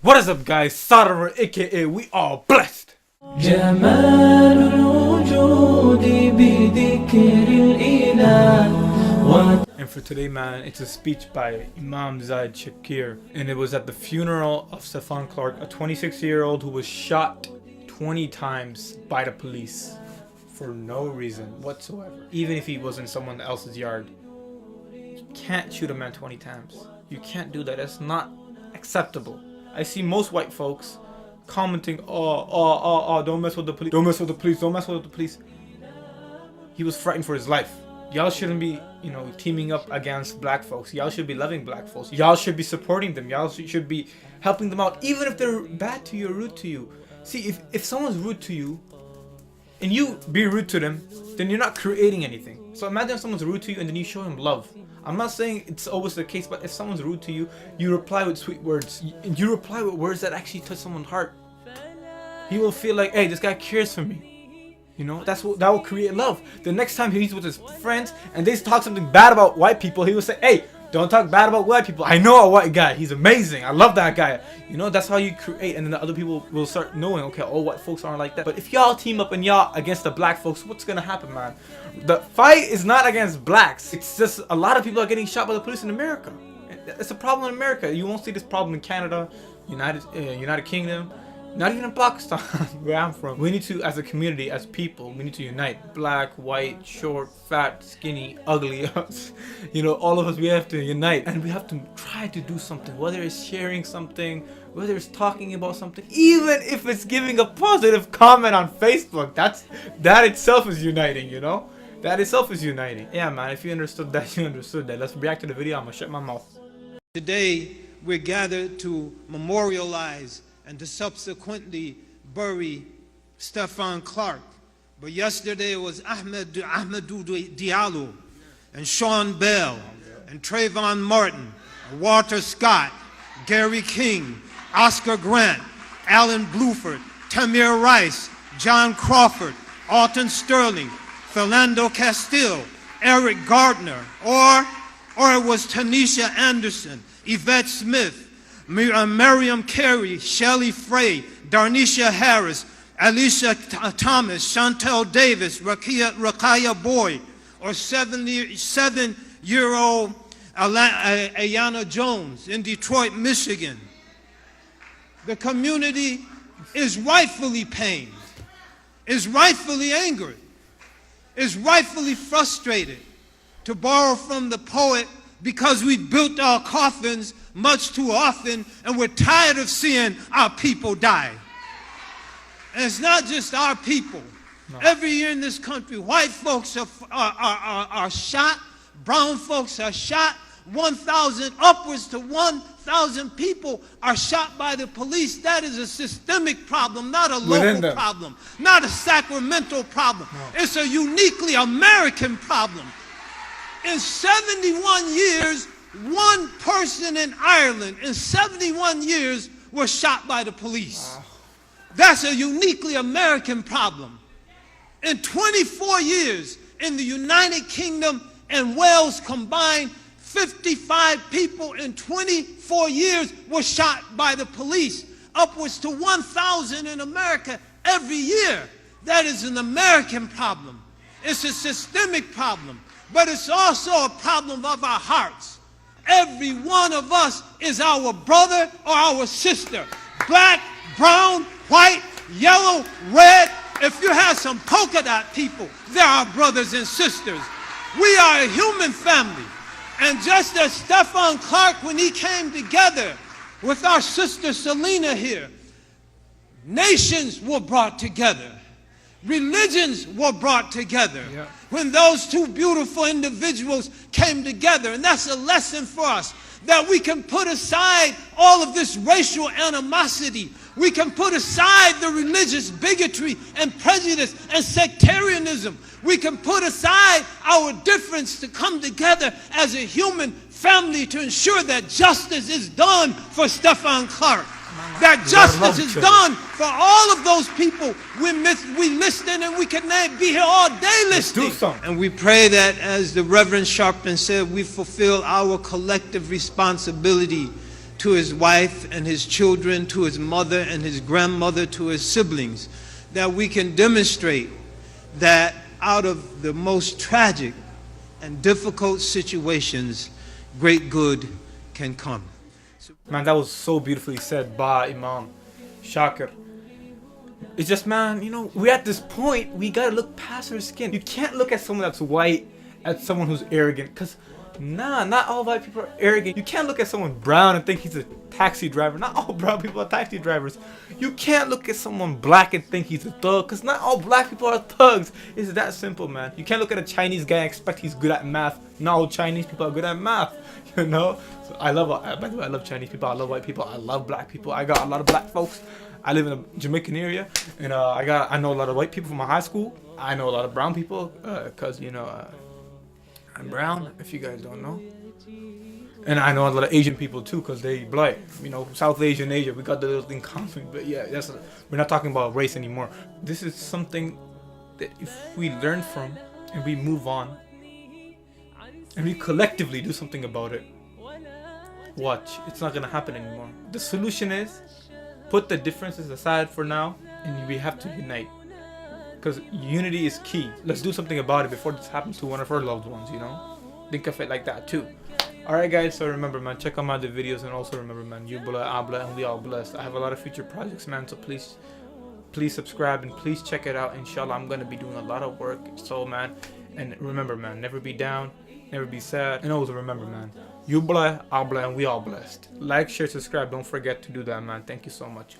What is up, guys? Sadar, aka We Are Blessed. And for today, man, it's a speech by Imam Zaid Shakir, and it was at the funeral of Stephon Clark, a 26-year-old who was shot 20 times by the police for no reason whatsoever. Even if he was in someone else's yard, you can't shoot a man 20 times. You can't do that. That's not acceptable. I see most white folks commenting, don't mess with the police, don't mess with the police, don't mess with the police. He was frightened for his life. Y'all shouldn't be, teaming up against black folks. Y'all should be loving black folks. Y'all should be supporting them. Y'all should be helping them out, even if they're bad to you or rude to you. See, if someone's rude to you, and you be rude to them, then you're not creating anything. So imagine if someone's rude to you and then you show him love. I'm not saying it's always the case, but if someone's rude to you, you reply with sweet words. You reply with words that actually touch someone's heart. He will feel like, hey, this guy cares for me. That will create love. The next time he's with his friends and they talk something bad about white people, he will say, hey, don't talk bad about white people. I know a white guy. He's amazing. I love that guy. That's how you create. And then the other people will start knowing, okay, all white folks aren't like that. But if y'all team up and y'all against the black folks, what's going to happen, man? The fight is not against blacks. It's just a lot of people are getting shot by the police in America. It's a problem in America. You won't see this problem in Canada, United Kingdom. Not even in Pakistan, where I'm from. We need to, as a community, as people, we need to unite. Black, white, short, fat, skinny, ugly. All of us, we have to unite. And we have to try to do something. Whether it's sharing something, whether it's talking about something. Even if it's giving a positive comment on Facebook. That itself is uniting, That itself is uniting. Yeah, man, if you understood that, you understood that. Let's react to the video. I'm going to shut my mouth. Today, we're gathered to memorialize and to subsequently bury Stephon Clark. But yesterday it was Ahmadou Diallo and Sean Bell and Trayvon Martin, Walter Scott, Gary King, Oscar Grant, Alan Bluford, Tamir Rice, John Crawford, Alton Sterling, Philando Castile, Eric Gardner, or it was Tanisha Anderson, Yvette Smith, Miriam Carey, Shelley Frey, Darnisha Harris, Alicia Thomas, Chantel Davis, Rakaya Boyd, or 7-year-old Ayana Jones in Detroit, Michigan. The community is rightfully pained, is rightfully angered, is rightfully frustrated. To borrow from the poet, because we built our coffins much too often and we're tired of seeing our people die. And it's not just our people. No. Every year in this country, white folks are shot, brown folks are shot, 1,000, upwards to 1,000 people are shot by the police. That is a systemic problem, not a local problem, not a Sacramento problem. No. It's a uniquely American problem. In 71 years, one person in Ireland in 71 years was shot by the police. That's a uniquely American problem. In 24 years, in the United Kingdom and Wales combined, 55 people in 24 years were shot by the police. Upwards to 1,000 in America every year. That is an American problem. It's a systemic problem. But it's also a problem of our hearts. Every one of us is our brother or our sister. Black, brown, white, yellow, red. If you have some polka dot people, they're our brothers and sisters. We are a human family. And just as Stephon Clark, when he came together with our sister Selena here, nations were brought together. Religions were brought together. Yeah. When those two beautiful individuals came together. And that's a lesson for us, that we can put aside all of this racial animosity. We can put aside the religious bigotry and prejudice and sectarianism. We can put aside our difference to come together as a human family to ensure that justice is done for Stephon Clark. That justice is done for all of those people we listen, and we can be here all day listening. And we pray that, as the Reverend Sharpton said, we fulfill our collective responsibility to his wife and his children, to his mother and his grandmother, to his siblings, that we can demonstrate that out of the most tragic and difficult situations, great good can come. Man, that was so beautifully said by Imam Shakir. It's just, man, you know, we're at this point, we gotta look past our skin. You can't look at someone that's white as someone who's arrogant, because nah, not all white people are arrogant. You can't look at someone brown and think he's a taxi driver. Not all brown people are taxi drivers. You can't look at someone black and think he's a thug, because not all black people are thugs. It's that simple, man. You can't look at a Chinese guy and expect he's good at math. Not all Chinese people are good at math, you know? So I love, by the way, I love Chinese people. I love white people. I love black people. I got a lot of black folks. I live in a Jamaican area, and I know a lot of white people from my high school. I know a lot of brown people, because, you know, I'm brown, if you guys don't know. And I know a lot of Asian people too, because they black. You know, South Asia and Asia, we got the little thing common. But yeah, we're not talking about race anymore. This is something that if we learn from and we move on and we collectively do something about it, watch, it's not going to happen anymore. The solution is put the differences aside for now, and we have to unite. Because unity is key. Let's do something about it before this happens to one of our loved ones, you know? Think of it like that too. Alright guys, so remember, man, check out my other videos, and also remember, man, you bleh, I bleh, and we all blessed. I have a lot of future projects, man, so please subscribe and please check it out. Inshallah, I'm going to be doing a lot of work. So, man, and remember, man, never be down, never be sad, and always remember, man, you bleh, I bleh, and we all blessed. Like, share, subscribe. Don't forget to do that, man. Thank you so much.